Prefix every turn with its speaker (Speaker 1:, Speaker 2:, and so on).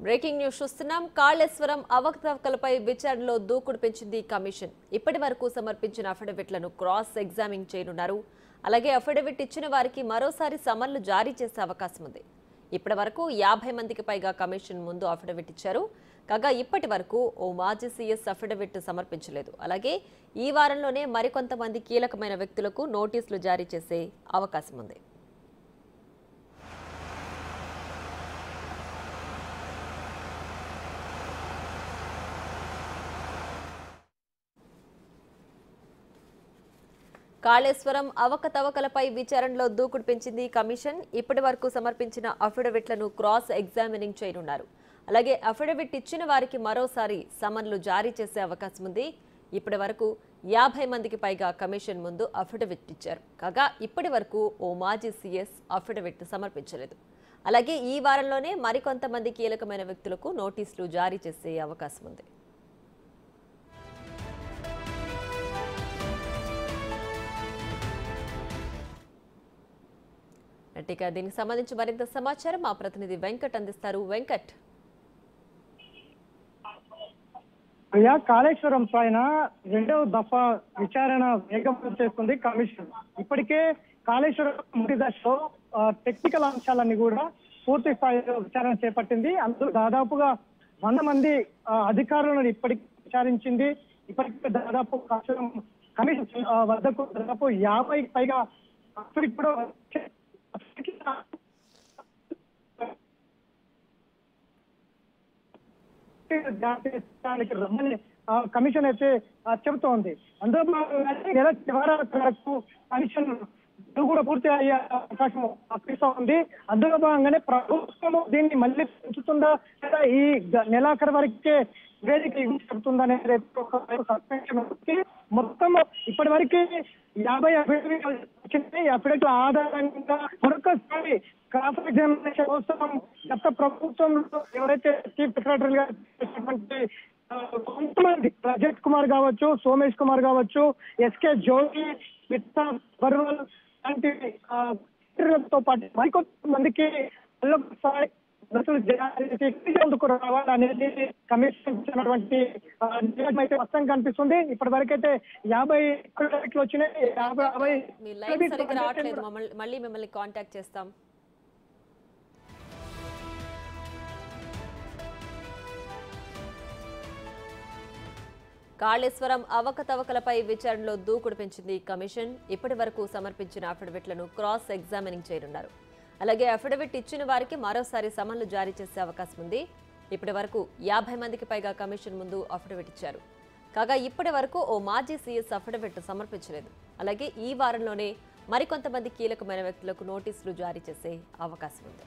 Speaker 1: Breaking news చూస్తున్నాం. కాళేశ్వరం అవకతవకలపై విచారణలో దూకుడు పెంచింది కమిషన్. ఇప్పటి వరకు సమర్పించిన అఫిడవిట్లను క్రాస్ ఎగ్జామిన్ చేయనున్నారు. అలాగే అఫిడవిట్ ఇచ్చిన వారికి మరోసారి సమన్లు జారీ చేసే అవకాశం ఉంది. ఇప్పటి వరకు 50 మందికి పైగా కమిషన్ ముందు అఫిడవిట్ ఇచ్చారు. కాగా ఇప్పటి వరకు ఓ మాజీ సీఎస్ అఫిడవిట్ సమర్పించలేదు. అలాగే ఈ వారంలోనే మరికొంతమంది కీలకమైన వ్యక్తులకు నోటీసులు జారీ చేసే అవకాశం ఉంది. కాళేశ్వరం అవకతవకలపై విచారణలో దూకుడు పెంచింది కమిషన్. ఇప్పటి వరకు సమర్పించిన అఫిడవిట్లను క్రాస్ ఎగ్జామినింగ్ చేయనున్నారు. అలాగే అఫిడవిట్ ఇచ్చిన వారికి మరోసారి సమన్లు జారీ చేసే అవకాశం ఉంది. ఇప్పటి వరకు 50 మందికి పైగా కమిషన్ ముందు అఫిడవిట్ ఇచ్చారు. కాగా ఇప్పటి వరకు ఓ మాజీ సీఎస్ అఫిడవిట్ సమర్పించలేదు. అలాగే ఈ వారంలోనే మరికొంతమంది కీలకమైన వ్యక్తులకు నోటీసులు జారీ చేసే అవకాశం ఉంది. ఇక దీనికి సంబంధించి మరింత సమాచారం మా ప్రతినిధి వెంకట్ అందిస్తారు. వెంకట్,
Speaker 2: కాళేశ్వరం పైన రెండవ దఫా విచారణ వేగవంతం చేస్తుంది కమిషన్. ఇప్పటికే కాళేశ్వరం మొదటి దశలో టెక్నికల్ అంశాలన్నీ కూడా పూర్తి స్థాయిలో విచారణ చేపట్టింది. అందులో దాదాపుగా 100 మంది అధికారులను ఇప్పటికి విచారించింది. ఇప్పటికే దాదాపు కమిషన్ వద్దకు దాదాపు 50 పైగా కూడా రమ్మని కమిషన్ అయితే చెబుతోంది. అందులో నెల చివరి వరకు కమిషన్ కూడా పూర్తి అయ్యే అవకాశం అనిపిస్తూ ఉంది. అందులో భాగంగానే ప్రభుత్వం దీన్ని మళ్ళీ పెంచుతుందా లేదా ఈ నెలాఖరు వరకే వేదిక చెబుతుందా అనేది సస్పెన్షన్ మొత్తం ఇప్పటి వరకు 50 అఫిడవిట్ల ఆధారంగా మరొకసారి క్రాస్ ఎగ్జామినేషన్ కోసం గత ప్రభుత్వంలో ఎవరైతే చీఫ్ సెక్రటరీ గా చేసినటువంటి కొంతమంది ప్రజెట్ కుమార్ కావచ్చు, సోమేష్ కుమార్ కావచ్చు, ఎస్కే జోగి, మిత్తా బర్వల్ లాంటి తో పాటు మరికొంతమందికి ఎందుకు రావాలనేది కమిషన్ ఇచ్చినటువంటి అయితే స్పష్టంగా కనిపిస్తుంది. ఇప్పటి వరకు అయితే 50 వచ్చినాయి.
Speaker 1: 50 మళ్ళీ మిమ్మల్ని కాంటాక్ట్ చేస్తాం. కాళేశ్వరం అవకతవకలపై విచారణలో దూకుడు పెంచింది కమిషన్. ఇప్పటి వరకు సమర్పించిన అఫిడవిట్లను క్రాస్ ఎగ్జామినింగ్ చేయనున్నారు. అలాగే అఫిడవిట్ ఇచ్చిన వారికి మరోసారి సమన్లు జారీ చేసే అవకాశం ఉంది. ఇప్పటి వరకు 50 మందికి పైగా కమిషన్ ముందు అఫిడవిట్ ఇచ్చారు. కాగా ఇప్పటి వరకు ఓ మాజీ సీఎస్ అఫిడవిట్ సమర్పించలేదు. అలాగే ఈ వారంలోనే మరికొంతమంది కీలకమైన వ్యక్తులకు నోటీసులు జారీ చేసే అవకాశం ఉంది.